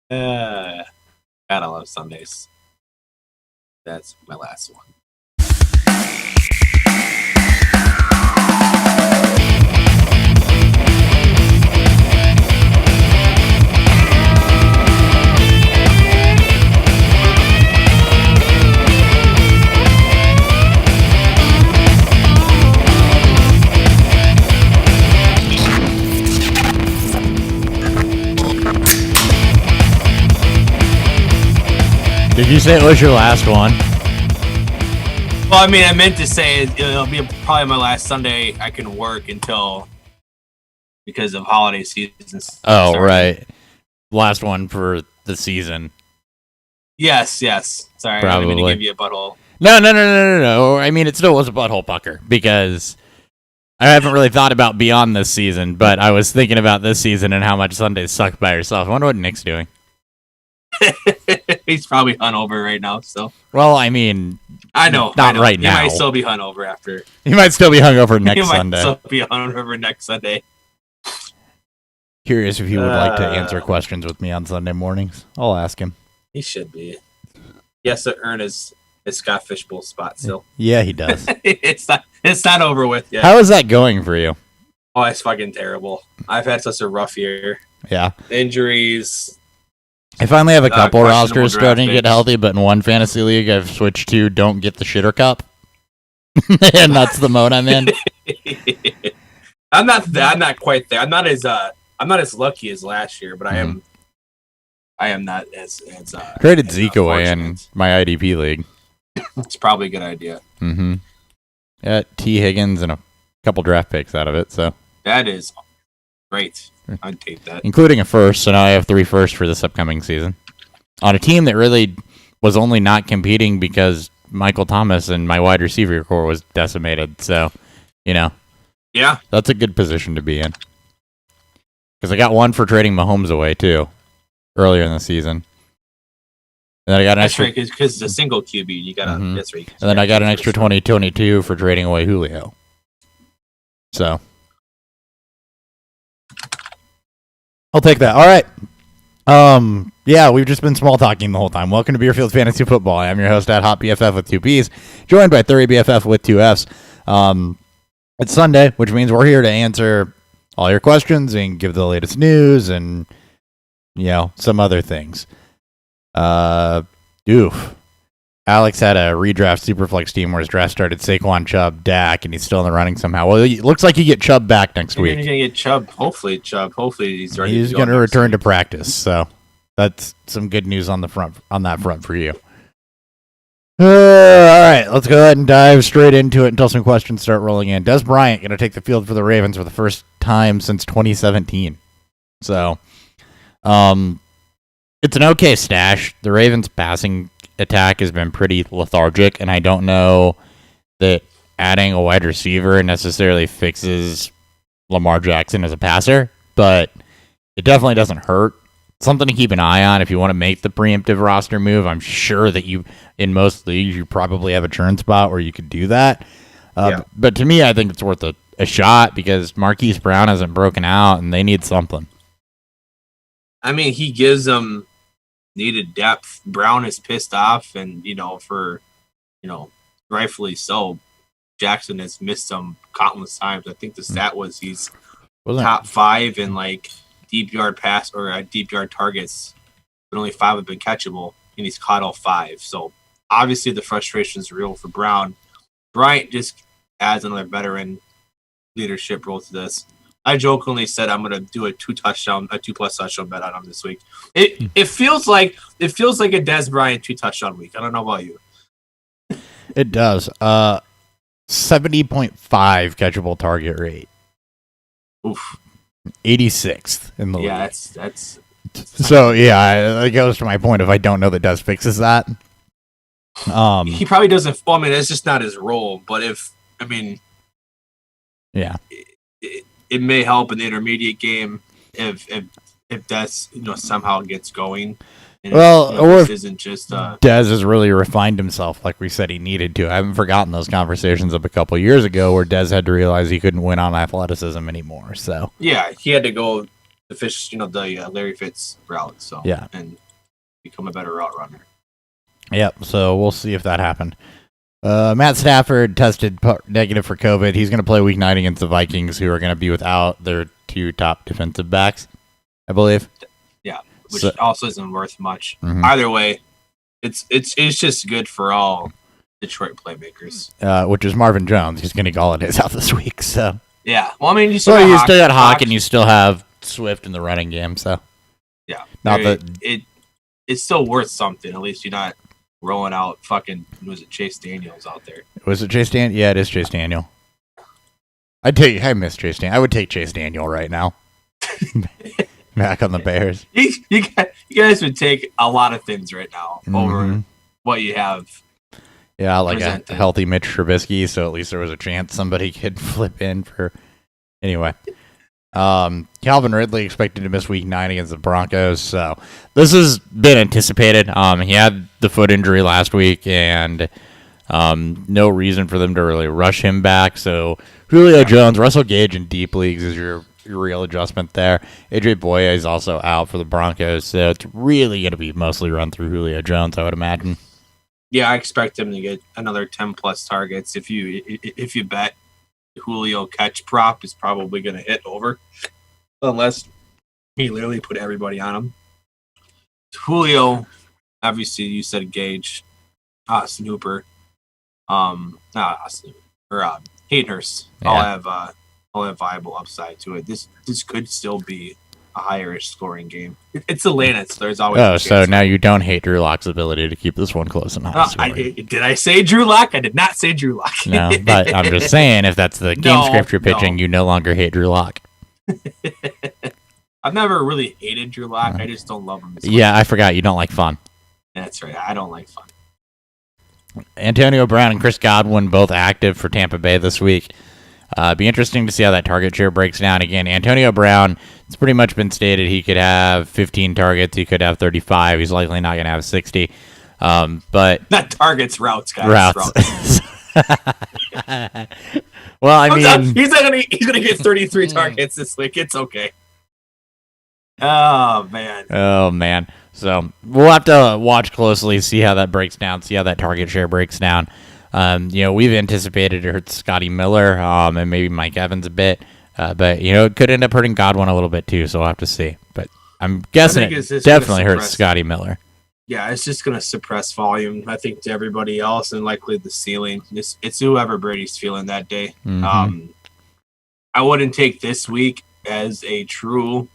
Gotta love Sundays. That's my last one. Did you say it was your last one? Well, I mean, I meant to say it'll be probably my last Sunday I can work until because of holiday seasons. Oh, right. Last one for the season. Yes. Sorry, Probably. I didn't mean to give you a butthole. No. I mean, it still was a butthole pucker because I haven't really thought about beyond this season, but I was thinking about this season and how much Sundays suck by yourself. I wonder what Nick's doing. He's probably hungover right now. So, well, I mean, I know, right now. He might still be hungover after. He might still be hungover next Sunday. He might still be hungover next Sunday. Curious if he would like to answer questions with me on Sunday mornings. I'll ask him. He should be. He has to earn his Scott Fishbowl spot still. Yeah, he does. It's not over with yet. How is that going for you? Oh, it's fucking terrible. I've had such a rough year. Yeah. Injuries. I finally have a couple rosters starting to get healthy, but in one fantasy league I've switched to don't get the shitter cup. And that's the mode I'm in. I'm not quite there. I'm not as lucky as last year, but I am not as traded Zeke away in my IDP league. It's probably a good idea. Mm-hmm. Got T. Higgins and a couple draft picks out of it, so that is great. I'd take that. Including a first, so now I have 3 firsts for this upcoming season. On a team that really was only not competing because Michael Thomas and my wide receiver core was decimated. So, Yeah. That's a good position to be in. Because I got one for trading Mahomes away, too, earlier in the season. And then I got an extra... right, because it's a single QB. You got to... That's right. And then I got an extra 2022 for trading away Julio. So... I'll take that. All right. Yeah, we've just been small talking the whole time. Welcome to Beerfield Fantasy Football. I'm your host at Hot BFF with 2 P's, joined by 30 BFF with 2 F's. It's Sunday, which means we're here to answer all your questions and give the latest news and, some other things. Alex had a redraft Superflex team where his draft started Saquon, Chubb, Dak, and he's still in the running somehow. Well, it looks like you get Chubb back next week. He's going to get Chubb. Hopefully he's ready. He's going to return to practice, so that's some good news on that front for you. All right, let's go ahead and dive straight into it until some questions start rolling in. Des Bryant going to take the field for the Ravens for the first time since 2017. So, it's an okay stash. The Ravens' passing attack has been pretty lethargic, and I don't know that adding a wide receiver necessarily fixes Lamar Jackson as a passer, but it definitely doesn't hurt. Something to keep an eye on if you want to make the preemptive roster move. I'm sure that in most leagues, you probably have a churn spot where you could do that. But to me, I think it's worth a shot because Marquise Brown hasn't broken out, and they need something. I mean, he gives them needed depth. Brown is pissed off, and rightfully so. Jackson has missed him countless times. I think the stat was he's top 5 in deep yard pass or deep yard targets, but only 5 have been catchable, and he's caught all 5. So obviously the frustration is real for Brown. Bryant just adds another veteran leadership role to this. I jokingly said I'm going to do a 2+ touchdown bet on him this week. It feels like a Dez Bryant 2 touchdown week. I don't know about you. It does. 70.5 catchable target rate. Oof. 86th in the league. Yeah, that's. So that goes to my point. If I don't know that Dez fixes that, he probably doesn't. Well, I mean, it's just not his role. But it may help in the intermediate game if Dez somehow gets going. And or if isn't just Dez has really refined himself like we said he needed to. I haven't forgotten those conversations of a couple years ago where Dez had to realize he couldn't win on athleticism anymore. So yeah, he had to go fish, the Larry Fitz route. So yeah, and become a better route runner. Yep. So we'll see if that happened. Matt Stafford tested negative for COVID. He's going to play Week 9 against the Vikings, who are going to be without their 2 top defensive backs, I believe. Yeah, which also isn't worth much. Either way, it's just good for all Detroit playmakers. Which is Marvin Jones. He's going to call it his out this week. So yeah, well, I mean, you still got Hawk, and you still have Swift in the running game. So yeah, it's still worth something. At least you're not rolling out was it Chase Daniels out there? Was it Chase Daniel? Yeah, it is Chase Daniel. I miss Chase Daniel. I would take Chase Daniel right now. Back on the Bears. You guys would take a lot of things right now over what you have. Yeah, like presented. A healthy Mitch Trubisky, so at least there was a chance somebody could flip in for. Anyway. Calvin Ridley expected to miss Week 9 against the Broncos, so this has been anticipated. He had the foot injury last week, and no reason for them to really rush him back. So Julio Jones, Russell Gage in deep leagues is your real adjustment there. AJ Boye is also out for the Broncos, so it's really going to be mostly run through Julio Jones, I would imagine. Yeah, I expect him to get another 10-plus targets. If you bet Julio catch prop is probably going to hit over unless he literally put everybody on him. Julio, obviously you said Gage, Austin Hooper, not Austin Hooper, or Hayden Hurst. Yeah. All have viable upside to it. This could still be a higher-ish scoring game. It's Atlanta, so there's always. So now you don't hate Drew Lock's ability to keep this one close and high. Did I say Drew Lock? I did not say Drew Lock. No, but I'm just saying, if that's the game script you're pitching, you no longer hate Drew Lock. I've never really hated Drew Lock. I just don't love him. Yeah, I forgot you don't like fun. That's right. I don't like fun. Antonio Brown and Chris Godwin both active for Tampa Bay this week. Be interesting to see how that target share breaks down. Again, Antonio Brown, it's pretty much been stated he could have 15 targets. He could have 35. He's likely not going to have 60. But not targets, routes, guys. Routes. Well, I mean, he's gonna get 33 targets this week. It's okay. Oh man. So we'll have to watch closely, see how that breaks down, see how that target share breaks down. We've anticipated it hurts Scotty Miller and maybe Mike Evans a bit, but it could end up hurting Godwin a little bit too. So we'll have to see. But I'm guessing it definitely hurts Scotty Miller. Yeah, it's just going to suppress volume, I think, to everybody else, and likely the ceiling. It's whoever Brady's feeling that day. I wouldn't take this week as a true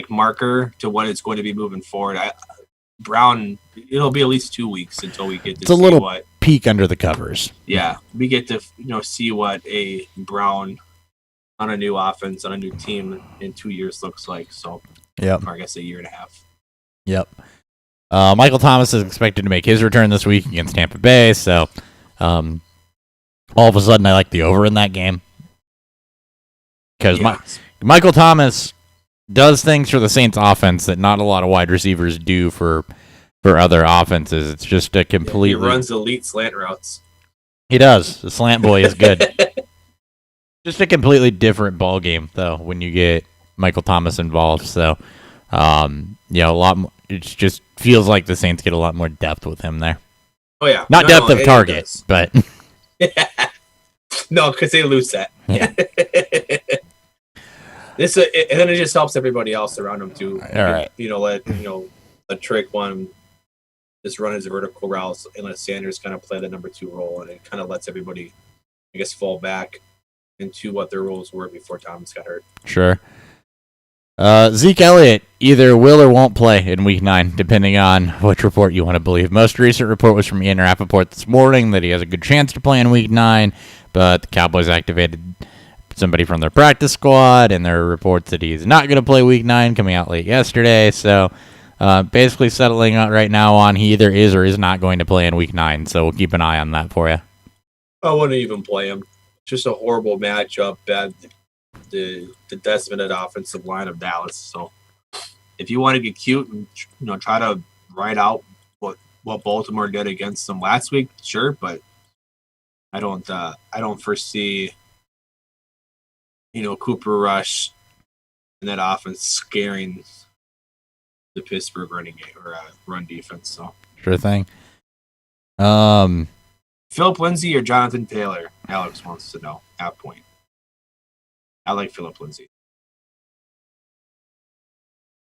marker to what it's going to be moving forward. Brown, it'll be at least 2 weeks until we get to see what peek under the covers. Yeah, we get to see what a Brown on a new offense on a new team in 2 years looks like. So, or I guess a year and a half. Yep. Michael Thomas is expected to make his return this week against Tampa Bay. So, all of a sudden, I like the over in that game because Michael Thomas does things for the Saints offense that not a lot of wide receivers do for other offenses. It's just a completely... He runs elite slant routes. He does. The slant boy is good. Just a completely different ball game, though, when you get Michael Thomas involved. So, a lot more... It just feels like the Saints get a lot more depth with him there. Oh, yeah. Not depth of targets, but... No, because they lose that. Yeah. And then it just helps everybody else around him too. All right. Let Trick one just run his vertical routes and let Sanders kind of play the number 2 role, and it kind of lets everybody, I guess, fall back into what their roles were before Thomas got hurt. Sure. Zeke Elliott either will or won't play in Week 9, depending on which report you want to believe. Most recent report was from Ian Rappaport this morning that he has a good chance to play in Week 9, but the Cowboys activated somebody from their practice squad, and there are reports that he's not going to play Week 9 coming out late yesterday. So basically settling out right now on he either is or is not going to play in Week 9. So we'll keep an eye on that for you. I wouldn't even play him. Just a horrible matchup at the decimated offensive line of Dallas. So if you want to get cute and try to ride out what Baltimore did against them last week, sure, but I don't foresee Cooper Rush and that offense scaring the Pittsburgh run defense. So sure thing. Philip Lindsay or Jonathan Taylor? Alex wants to know. Half point. I like Philip Lindsay.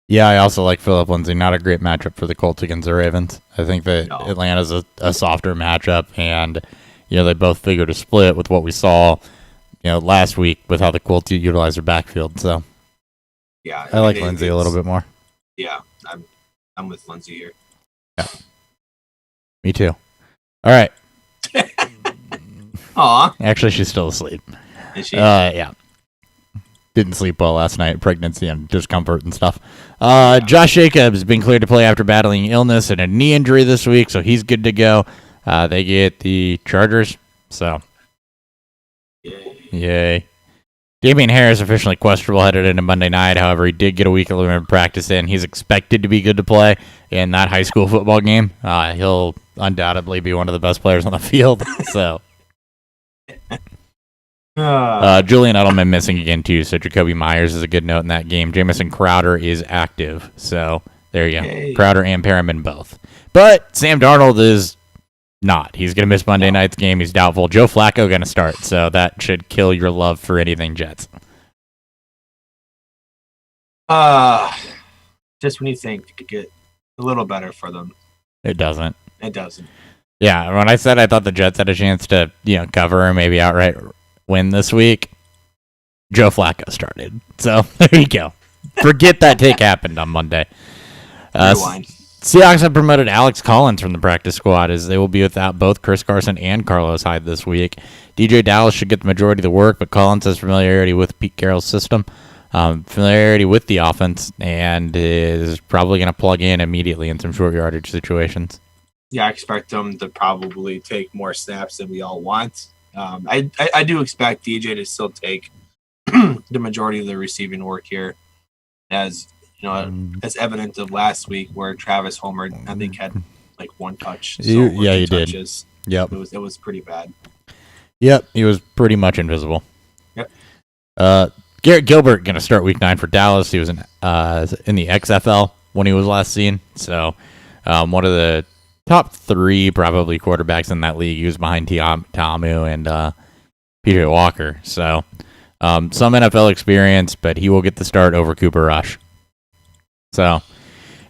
Yeah, I also like Philip Lindsay. Not a great matchup for the Colts against the Ravens. I think that Atlanta's a softer matchup, and they both figured a split with what we saw last week with how the Colts utilize their backfield. So yeah, I like Lindsay a little bit more. Yeah, I'm with Lindsay here. Yeah, me too. All right. Aw. Actually, she's still asleep. Is she? Yeah. Didn't sleep well last night, pregnancy and discomfort and stuff. Josh Jacobs has been cleared to play after battling illness and a knee injury this week, so he's good to go. They get the Chargers, so yay. Damian Harris officially questionable headed into Monday night. However, he did get a week of limited practice in. He's expected to be good to play in that high school football game. He'll undoubtedly be one of the best players on the field. So, Julian Edelman missing again too. So Jacoby Myers is a good note in that game. Jamison Crowder is active. So there you go. Yay. Crowder and Perriman both. But Sam Darnold is not. He's going to miss Monday night's game. He's doubtful. Joe Flacco going to start, so that should kill your love for anything Jets. Just when you think it could get a little better for them, it doesn't. It doesn't. Yeah, when I said I thought the Jets had a chance to, cover or maybe outright win this week, Joe Flacco started. So there you go. Forget that take happened on Monday. Rewind. Seahawks have promoted Alex Collins from the practice squad as they will be without both Chris Carson and Carlos Hyde this week. DJ Dallas should get the majority of the work, but Collins has familiarity with Pete Carroll's system, familiarity with the offense, and is probably going to plug in immediately in some short yardage situations. Yeah, I expect them to probably take more snaps than we all want. I do expect DJ to still take the majority of the receiving work here, as as evident of last week where Travis Homer, I think, had like one touch. He did. Yep. It was pretty bad. Yep, he was pretty much invisible. Yep. Garrett Gilbert going to start week 9 for Dallas. He was in the XFL when he was last seen. So one of the top 3 probably quarterbacks in that league. He was behind Ta'amu and PJ Walker. So some NFL experience, but he will get the start over Cooper Rush. So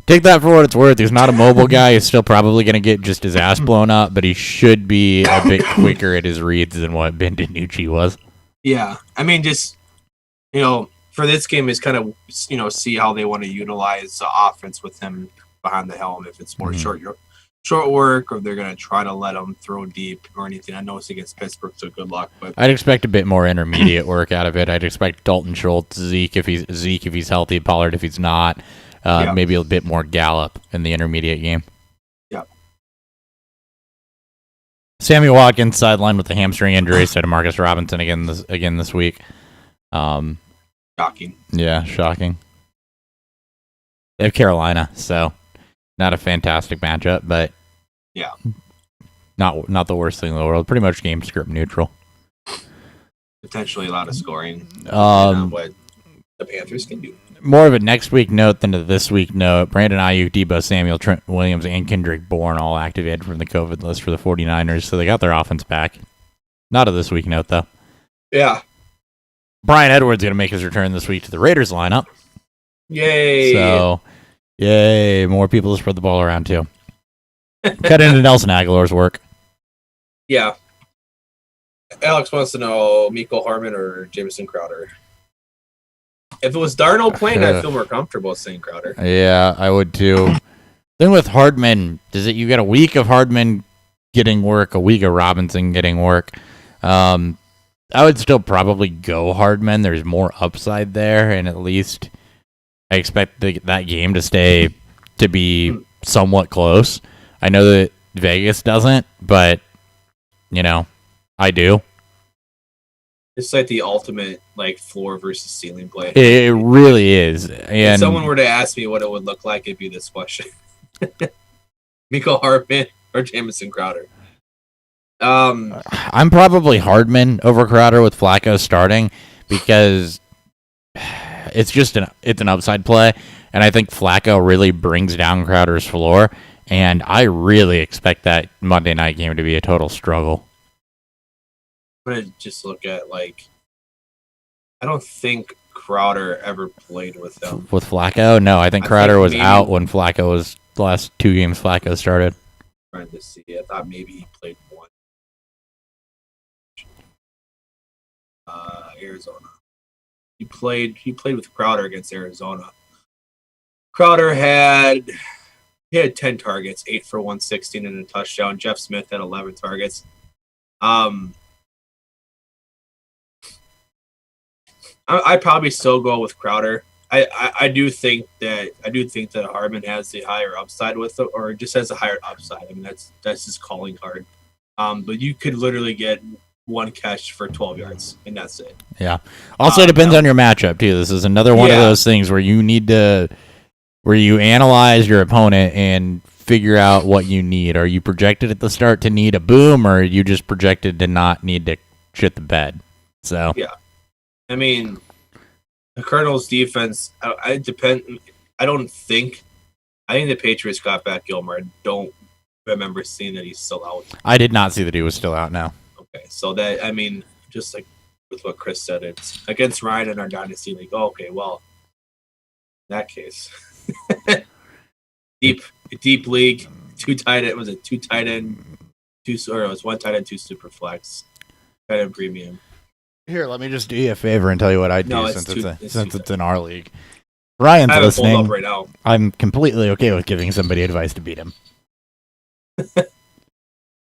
take that for what it's worth. He's not a mobile guy. He's still probably going to get just his ass blown up, but he should be a bit quicker at his reads than what Ben DiNucci was. Yeah. I mean, just, for this game is kind of, see how they want to utilize the offense with him behind the helm. If it's more short work, or they're going to try to let him throw deep or anything. I know it's against Pittsburgh, so good luck. But I'd expect a bit more intermediate work out of it. I'd expect Dalton Schultz, Zeke if he's healthy, Pollard if he's not. Maybe a bit more Gallup in the intermediate game. Yeah. Sammy Watkins sidelined with a hamstring injury. So DeMarcus Robinson again this week. Shocking. Yeah, shocking. They have Carolina, so not a fantastic matchup, but yeah, not the worst thing in the world. Pretty much game script neutral. Potentially a lot of scoring. What the Panthers can do. More of a next week note than a this week note. Brandon Ayuk, Deebo Samuel, Trent Williams, and Kendrick Bourne all activated from the COVID list for the 49ers, so they got their offense back. Not a this week note, though. Yeah. Brian Edwards going to make his return this week to the Raiders lineup. Yay. So, yay. More people to spread the ball around, too. Cut into Nelson Aguilar's work. Yeah. Alex wants to know Mecole Hardman or Jamison Crowder. If it was Darnold playing, I'd feel more comfortable saying Crowder. Yeah, I would too. Then with Hardman, you get a week of Hardman getting work, a week of Robinson getting work. I would still probably go Hardman. There's more upside there, and at least I expect that game to be somewhat close. I know that Vegas doesn't, but I do. It's like the ultimate floor versus ceiling play. It really is. And if someone were to ask me what it would look like, it'd be this question: Mecole Hardman or Jamison Crowder. I'm probably Hardman over Crowder with Flacco starting because it's just an upside play, and I think Flacco really brings down Crowder's floor, and I really expect that Monday night game to be a total struggle. I'm going to just look at, like, I don't think Crowder ever played with him. With Flacco? No, I think Crowder was out when Flacco was the last 2 games Flacco started. I'm trying to see. I thought maybe he played one. Arizona. He played with Crowder against Arizona. Crowder had 10 targets, 8 for 116 and a touchdown. Jeff Smith had 11 targets. I probably still go with Crowder. I do think that Hardman has the higher upside with it, or just has a higher upside. I mean, that's his calling card. But you could literally get one catch for 12 yards, and that's it. Yeah. Also depends on your matchup too. This is another one of those things where you analyze your opponent and figure out what you need. Are you projected at the start to need a boom, or are you just projected to not need to shit the bed? So yeah. I mean, the Cardinals' defense, I think the Patriots got back Gilmore. I don't remember seeing that he's still out. I did not see that he was still out now. Okay, so that, I mean, just like with what Chris said, it's against Ryan in our Dynasty League. Oh, okay, well, in that case. deep league, two tight end, it was one tight end, 2 super flex, tight end premium. Here, let me just do you a favor and tell you what I do since it's in our league. Ryan's listening. Pulled up right now. I'm completely okay with giving somebody advice to beat him.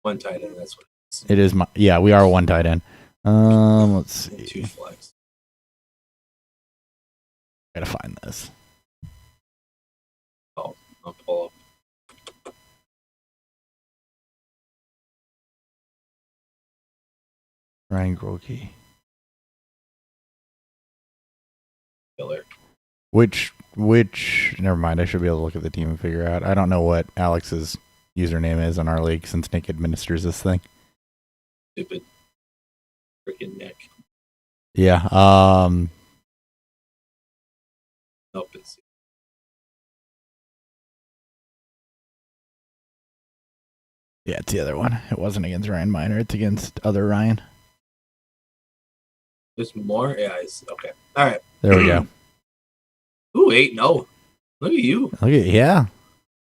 One tight end, that's what it is. We are one tight end. Let's see. 2 flex. Gotta find this. Oh, I'll pull up. Ryan Grokey. Killer. Which? Never mind. I should be able to look at the team and figure out. I don't know what Alex's username is in our league since Nick administers this thing. Stupid freaking Nick. Yeah. Nope. It's... Yeah, it's the other one. It wasn't against Ryan Miner. It's against other Ryan. There's more? Yeah, okay. All right. There we go. Ooh, 8-0. Look at you. Yeah.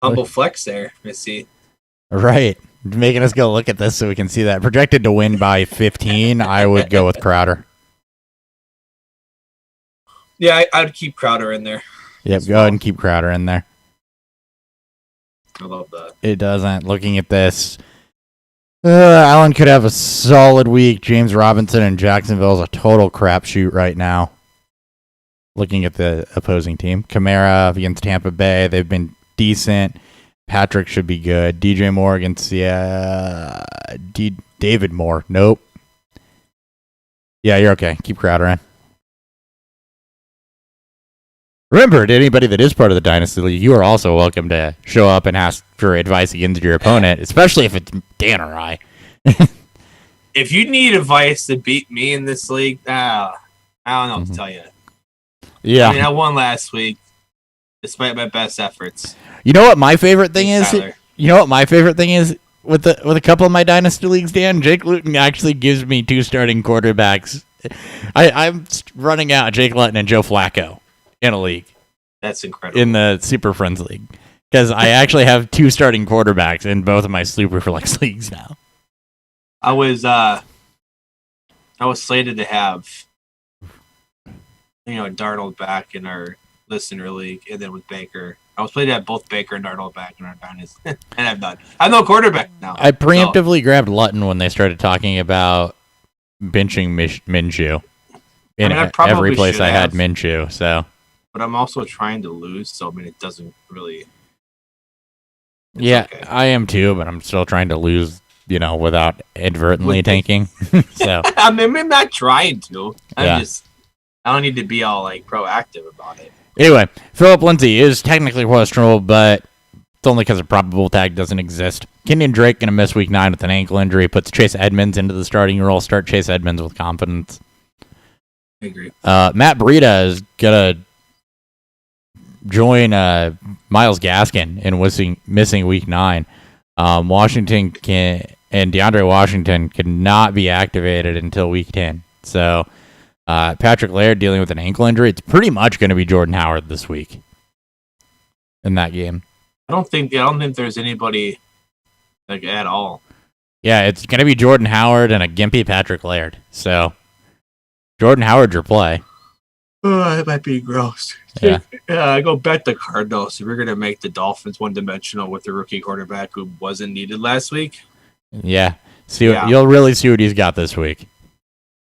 Humble flex there. Let's see. Right. Making us go look at this so we can see that. Projected to win by 15, I would go with Crowder. Yeah, I'd keep Crowder in there. Yep, go ahead and keep Crowder in there. I love that. It doesn't. Looking at this, Allen could have a solid week. James Robinson and Jacksonville is a total crapshoot right now. Looking at the opposing team. Kamara against Tampa Bay, they've been decent. Patrick should be good. DJ Moore against David Moore. Nope. Yeah, you're okay. Keep Crowder in. Remember, to anybody that is part of the Dynasty League, you are also welcome to show up and ask for advice against your opponent, especially if it's Dan or I. If you need advice to beat me in this league, I don't know what to tell you. Yeah. I mean, I won last week, despite my best efforts. You know what my favorite thing is? You know what my favorite thing is with a couple of my Dynasty Leagues, Dan? Jake Luton actually gives me 2 starting quarterbacks. I'm running out Jake Luton and Joe Flacco in a league. That's incredible. In the Super Friends League. Because I actually have 2 starting quarterbacks in both of my Super Flex leagues now. I was slated to have Darnold back in our listener league, and then with Baker. I was slated to have both Baker and Darnold back in our Dynasty, and I'm done. I'm no quarterback now. I preemptively grabbed Luton when they started talking about benching Minshew. In every place I had Minshew, so. But I'm also trying to lose, so I mean, it doesn't really. Yeah, okay. I am too, but I'm still trying to lose, without inadvertently tanking. So I mean, I'm not trying to. I don't need to be all proactive about it. Anyway, Philip Lindsay is technically questionable, but it's only because a probable tag doesn't exist. Kenyon Drake going to miss week 9 with an ankle injury. Puts Chase Edmonds into the starting role. Start Chase Edmonds with confidence. I agree. Matt Breida is going to join Myles Gaskin in missing Week 9. Washington and DeAndre Washington cannot be activated until Week 10. So Patrick Laird dealing with an ankle injury. It's pretty much going to be Jordan Howard this week in that game. I don't think there's anybody like at all. Yeah, it's going to be Jordan Howard and a gimpy Patrick Laird. So Jordan Howard's your play. Oh, it might be gross. Yeah. I go back to Cardinals. If we're going to make the Dolphins one-dimensional with the rookie quarterback who wasn't needed last week. Yeah. You'll really see what he's got this week.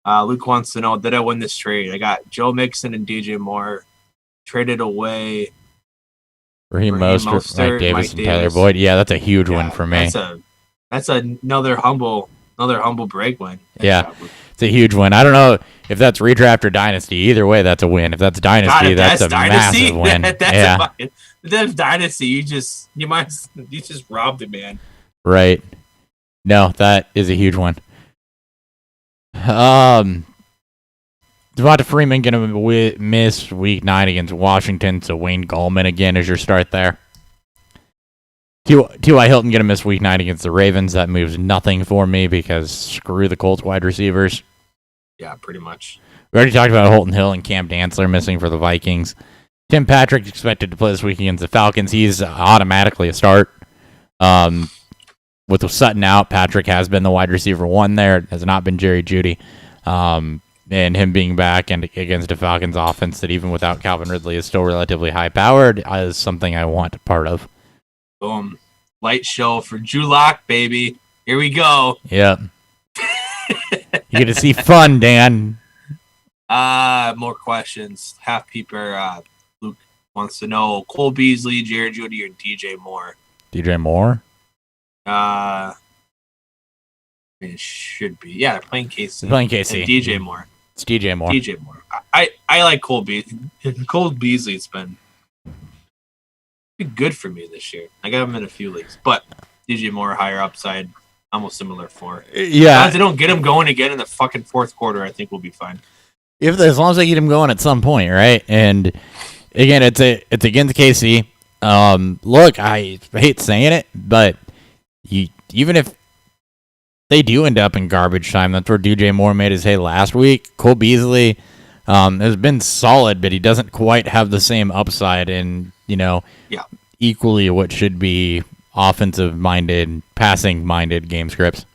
Luke wants to know, did I win this trade? I got Joe Mixon and DJ Moore traded away. Raheem Mostert, Mike Davis, and Tyler Boyd. Yeah, that's a huge win for me. That's another humble break win. Yeah, it's a huge win. I don't know if that's redraft or dynasty. Either way, that's a win. If that's dynasty, that's a dynasty. Massive win. That's dynasty. You just robbed the man. Right. No, that is a huge one. Devonta Freeman going to miss Week 9 against Washington, so Wayne Gallman again is your start there. T.Y. Hilton going to miss Week 9 against the Ravens. That moves nothing for me because screw the Colts wide receivers. Yeah, pretty much. We already talked about Holton Hill and Cam Dantzler missing for the Vikings. Tim Patrick expected to play this week against the Falcons. He's automatically a start. With Sutton out, Patrick has been the wide receiver 1 there. It has not been Jerry Jeudy. And him being back and against a Falcons offense that even without Calvin Ridley is still relatively high-powered is something I want part of. Boom. Light show for Drew Lock, baby. Here we go. Yep. You get to see fun, Dan. More questions. Half peeper Luke wants to know Cole Beasley, Jared Jeudy, or DJ Moore. DJ Moore? It should be. Yeah, they're playing KC. Playing KC. And DJ Moore. It's DJ Moore. DJ Moore. I like Cole Beasley. Cole Beasley's been good for me this year. I got him in a few leagues, but DJ Moore higher upside, almost similar for. Yeah, if they don't get him going again in the fucking fourth quarter, I think we'll be fine. As long as they get him going at some point, right? And again, it's against KC. Look, I hate saying it, but even if they do end up in garbage time, that's where DJ Moore made his hay last week. Cole Beasley has been solid, but he doesn't quite have the same upside in, equally what should be offensive-minded, passing-minded game scripts.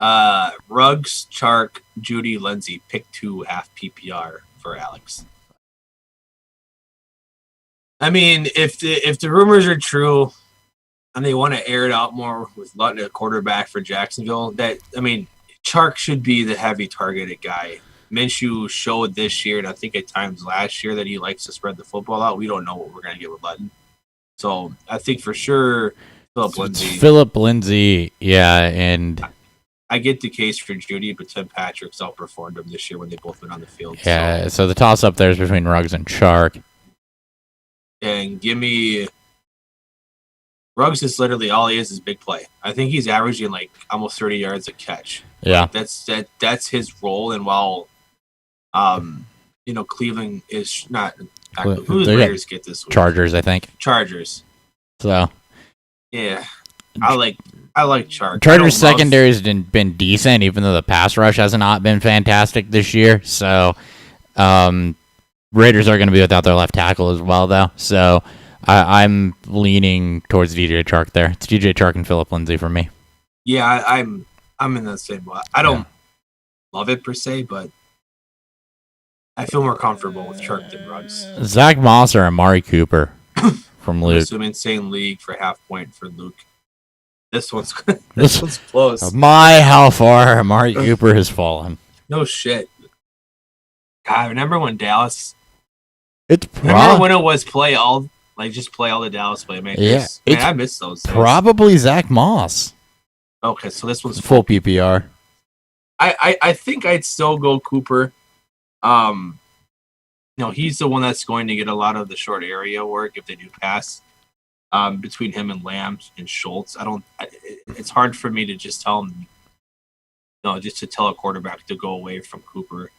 Ruggs, Chark, Jeudy, Lindsey, pick 2 half PPR for Alex. I mean, if the rumors are true and they want to air it out more with Lutton at quarterback for Jacksonville, Chark should be the heavy targeted guy. Minshew showed this year, and I think at times last year, that he likes to spread the football out. We don't know what we're going to get with Lutton. So I think for sure Phillip Lindsay, yeah, and I get the case for Jeudy, but Tim Patrick's outperformed him this year when they both went on the field. Yeah, so the toss-up there is between Ruggs and Chark. And give me... Ruggs is literally all he is big play. I think he's averaging like almost 30 yards a catch. Yeah, that's his role. And while, Cleveland is not. Who the Raiders get this week? Chargers, I think. Chargers. So. Yeah, I like Chargers. Chargers secondary has been decent, even though the pass rush has not been fantastic this year. So, Raiders are going to be without their left tackle as well, though. So. I'm leaning towards DJ Chark there. It's DJ Chark and Phillip Lindsay for me. Yeah, I'm in the same way. I don't love it per se, but I feel more comfortable with Chark than Ruggs. Zach Moss or Amari Cooper from Luke. Some insane league for half point for Luke. This one's close. How far Amari Cooper has fallen. No shit. God, remember when Dallas? Remember when it was play all the Dallas playmakers? Yeah, I miss those days. Probably Zach Moss. Okay, so this one's full PPR. I think I'd still go Cooper. He's the one that's going to get a lot of the short area work if they do pass. Between him and Lamb and Schultz, it's hard for me to just tell him. Just to tell a quarterback to go away from Cooper.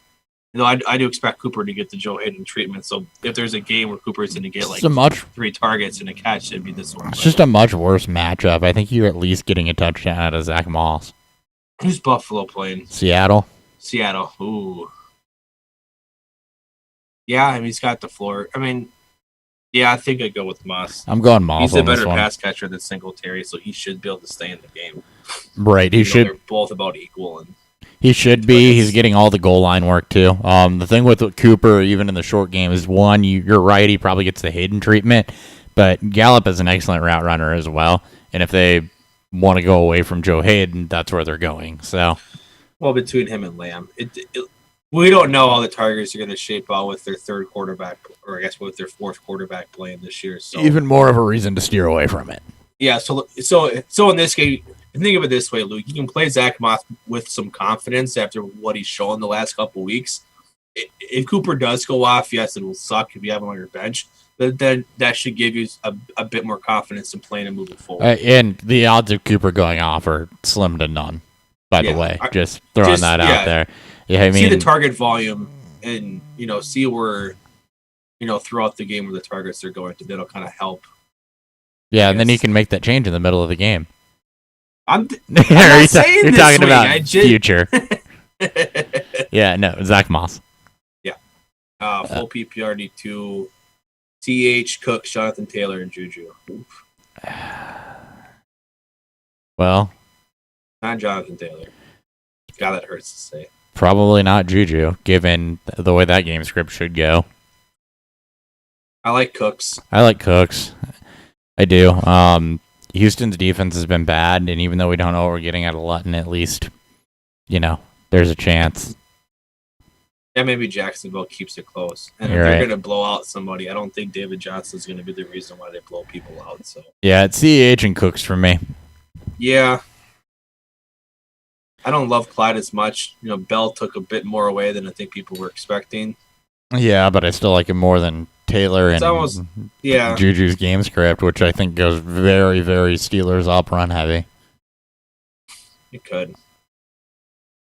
I do expect Cooper to get the Joe Hayden treatment. So if there's a game where Cooper's going to get 3 targets and a catch, it'd be this one. It's just a much worse matchup. I think you're at least getting a touchdown out of Zach Moss. Who's Buffalo playing? Seattle. Ooh. Yeah, I mean, he's got the floor. I mean, yeah, I think I'd go with Moss. I'm going Moss. He's a better pass catcher than Singletary, so he should be able to stay in the game. Right, he should. They're both about equal. And he should be. He's getting all the goal line work, too. The thing with Cooper, even in the short game, is one, you're right, he probably gets the Hayden treatment, but Gallup is an excellent route runner as well. And if they want to go away from Joe Hayden, that's where they're going. So, well, between him and Lamb, we don't know how the Tigers are going to shape out with their third quarterback, or I guess with their fourth quarterback playing this year. So even more of a reason to steer away from it. Yeah. So in this game, think of it this way, Luke. You can play Zach Moss with some confidence after what he's shown the last couple of weeks. If Cooper does go off, yes, it will suck if you have him on your bench. But then that should give you a bit more confidence in playing and moving forward. And the odds of Cooper going off are slim to none. By the way, just throwing that out there. Yeah, I mean, see the target volume and see where throughout the game where the targets are going to. That'll kind of help. Yeah, and then you can make that change in the middle of the game. I'm not saying you're this talking week. about future. Yeah, no, Zach Moss. Yeah, full PPR need 2. CH, Cook, Jonathan Taylor, and Juju. Oof. Well, not Jonathan Taylor. God, that hurts to say. Probably not Juju, given the way that game script should go. I like Cooks. I do. Houston's defense has been bad, and even though we don't know what we're getting out of Lutton, at least, there's a chance. Yeah, maybe Jacksonville keeps it close. And if they're going to blow out somebody, I don't think David Johnson's going to be the reason why they blow people out. So yeah, it's CH and Cooks for me. Yeah. I don't love Clyde as much. Bell took a bit more away than I think people were expecting. Yeah, but I still like him more than Taylor and Juju's game script, which I think goes very, very Steelers up run heavy. It could.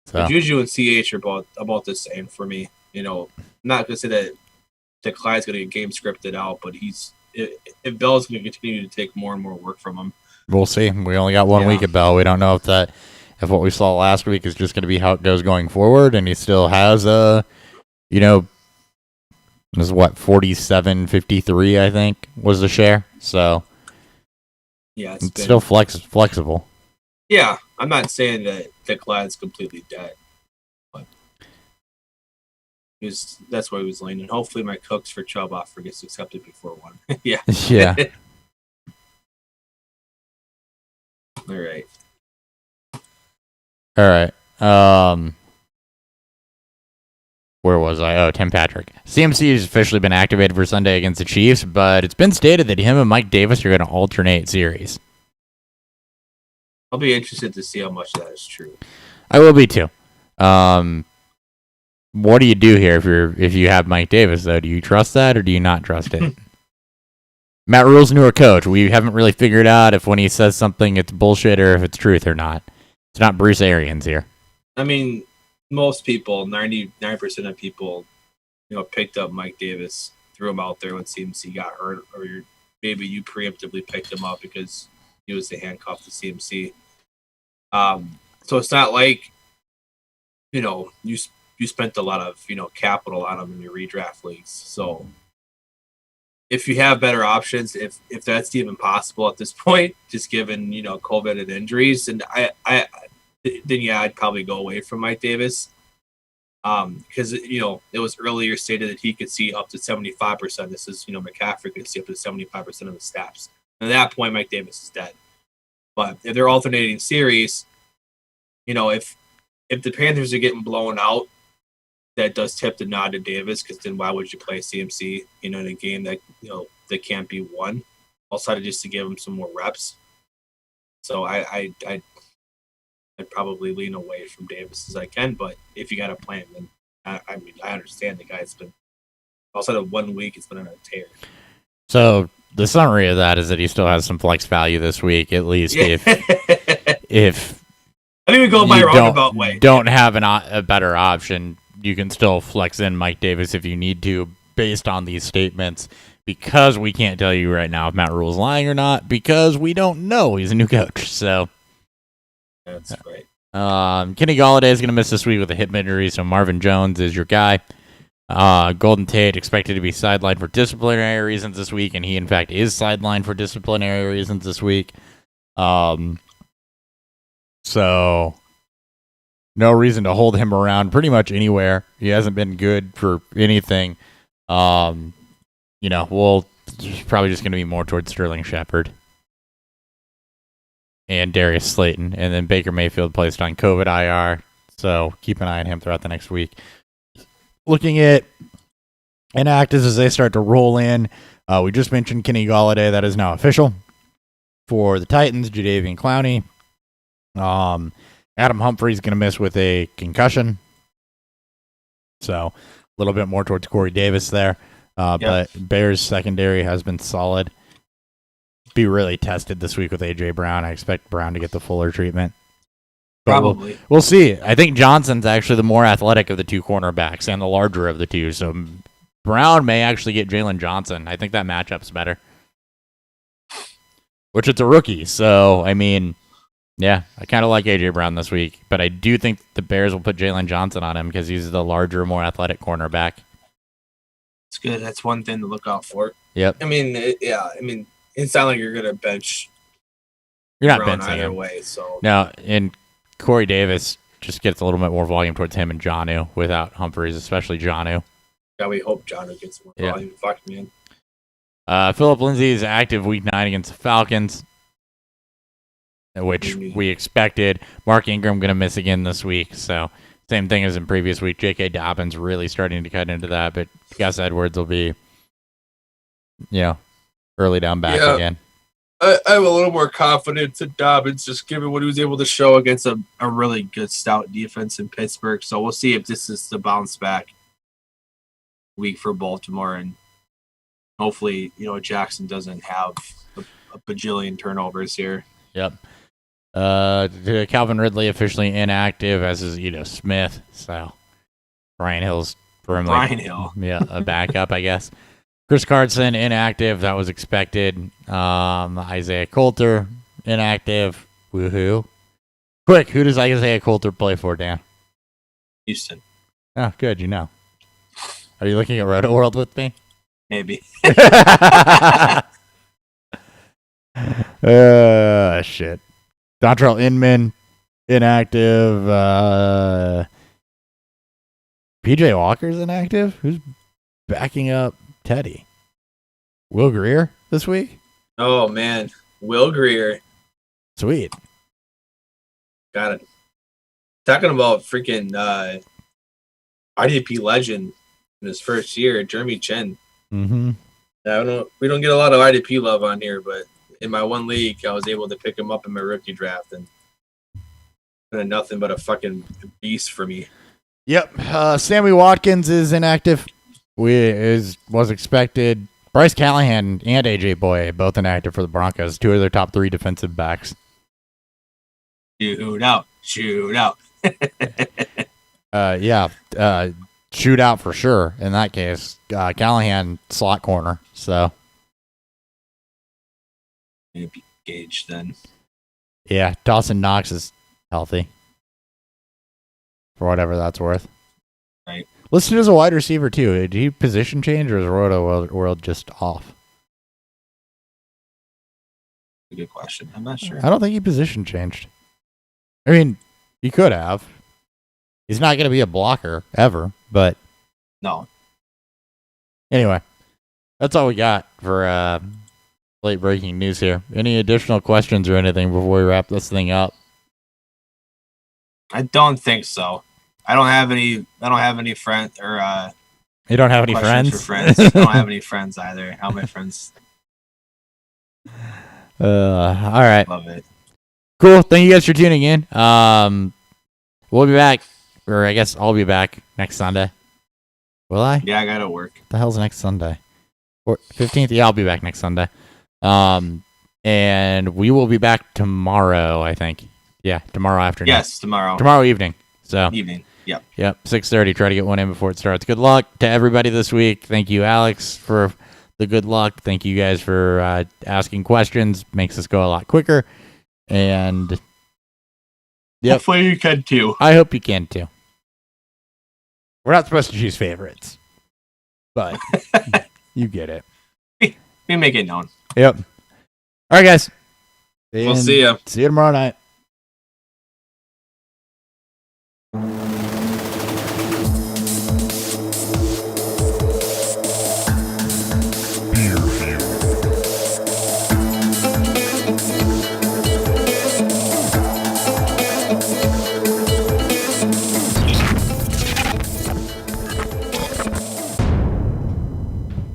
So. Juju and CH are about the same for me. I'm not going to say that Clyde's going to get game scripted out, but if Bell's going to continue to take more and more work from him. We'll see. We only got 1 week at Bell. We don't know if what we saw last week is just going to be how it goes going forward, and he still has was 47-53, I think, was the share. So yeah, it's still flexible. Yeah, I'm not saying that Clyde's completely dead, but that's why he was leaning. Hopefully my Cooks for Chubb offer gets accepted before 1. Yeah. Yeah. All right. Where was I? Oh, Tim Patrick. CMC has officially been activated for Sunday against the Chiefs, but it's been stated that him and Mike Davis are going to alternate series. I'll be interested to see how much that is true. I will be too. What do you do here if you have Mike Davis, though? Do you trust that or do you not trust it? Matt Rule's newer coach. We haven't really figured out if when he says something it's bullshit or if it's truth or not. It's not Bruce Arians here. I mean, most people, 99% of people, picked up Mike Davis, threw him out there when CMC got hurt, or maybe you preemptively picked him up because he was the handcuff to CMC. So it's not like, you spent a lot of, capital on him in your redraft leagues. So if you have better options, if that's even possible at this point, just given, COVID and injuries, and I'd probably go away from Mike Davis. Because, it was earlier stated that he could see up to 75%. This is, McCaffrey could see up to 75% of the snaps. And at that point, Mike Davis is dead. But if they're alternating series, if the Panthers are getting blown out, that does tip the nod to Davis, because then why would you play CMC, in a game that, that can't be won, outside of just to give him some more reps. So I'd probably lean away from Davis as I can, but if you got a plan, then I understand the guy's been, outside of 1 week, it's been on a tear. So the summary of that is that he still has some flex value this week, at least if I didn't even go my roundabout way. Don't have a better option. you can still flex in Mike Davis if you need to based on these statements, because we can't tell you right now if Matt Rule's lying or not, because we don't know. He's a new coach. So that's right. Kenny Golladay is going to miss this week with a hip injury, so Marvin Jones is your guy. Golden Tate expected to be sidelined for disciplinary reasons this week, and he in fact is sidelined for disciplinary reasons this week. So no reason to hold him around pretty much anywhere. He hasn't been good for anything. We'll probably just going to be more towards Sterling Shepard and Darius Slayton, and then Baker Mayfield placed on COVID IR. So keep an eye on him throughout the next week. Looking at inactives as they start to roll in, we just mentioned Kenny Golladay. That is now official for the Titans. Jadeveon Clowney. Adam Humphrey's going to miss with a concussion. So a little bit more towards Corey Davis there. But Bears secondary has been solid. Be really tested this week with A.J. Brown. I expect Brown to get the fuller treatment. Probably. We'll see. I think Johnson's actually the more athletic of the two cornerbacks and the larger of the two. So Brown may actually get Jalen Johnson. I think that matchup's better. Which it's a rookie. So, I mean, yeah, I kind of like A.J. Brown this week. But I do think the Bears will put Jalen Johnson on him because he's the larger, more athletic cornerback. It's good. That's one thing to look out for. Yep. I mean, it's not like you're going to bench. You're not benching either him. way. So no, and Corey Davis just gets a little bit more volume towards him and Jonnu without Humphreys, especially Jonnu. Yeah, we hope Jonnu gets more volume. Fuck, man. Phillip Lindsay is active week 9 against the Falcons, which we expected. Mark Ingram going to miss again this week, so same thing as in previous week. J.K. Dobbins really starting to cut into that, but Gus Edwards will be, early down back again. I have a little more confidence in Dobbins, just given what he was able to show against a really good stout defense in Pittsburgh. So we'll see if this is the bounce back week for Baltimore, and hopefully, Jackson doesn't have a bajillion turnovers here. Yep. Calvin Ridley officially inactive, as is Ito Smith. So Brian Hill's firmly a backup, I guess. Chris Carson inactive. That was expected. Isaiah Coulter inactive. Woohoo! Quick, who does Isaiah Coulter play for, Dan? Houston. Oh, good. Are you looking at Roto World with me? Maybe. Shit. Dontrell Inman inactive. PJ Walker's inactive. Who's backing up Teddy? Will Grier this week? Oh, man. Will Grier. Sweet. Got it. Talking about freaking IDP legend in his first year, Jeremy Chin. Mm-hmm. We don't get a lot of IDP love on here, but in my one league, I was able to pick him up in my rookie draft, and nothing but a fucking beast for me. Yep. Sammy Watkins is inactive. Was expected. Bryce Callahan and AJ Boye both inactive for the Broncos. Two of their top 3 defensive backs. Shoot out. Shootout for sure. In that case, Callahan slot corner. So maybe Gage then. Yeah, Dawson Knox is healthy. For whatever that's worth. Right. Listed as a wide receiver too. Did he position change, or is Roto World just off? Good question. I'm not sure. I don't think he position changed. I mean, he could have. He's not going to be a blocker ever, but no. Anyway, that's all we got for late breaking news here. Any additional questions or anything before we wrap this thing up? I don't think so. I don't have any friends or you don't have any friends? Friends. I don't have any friends either. How my friends? All right. Love it. Cool. Thank you guys for tuning in. We'll be back, or I guess I'll be back next Sunday. Will I? Yeah, I gotta work. What the hell's next Sunday? 15th? Yeah, I'll be back next Sunday. And we will be back tomorrow, I think. Yeah, tomorrow afternoon. Yes, tomorrow. Tomorrow evening. So evening. Yep. 6:30. Try to get one in before it starts. Good luck to everybody this week. Thank you, Alex, for the good luck. Thank you guys for asking questions. Makes us go a lot quicker. And hopefully you can too. I hope you can too. We're not supposed to choose favorites, but you get it. We make it known. Yep. All right, guys. We'll see you. See you tomorrow night.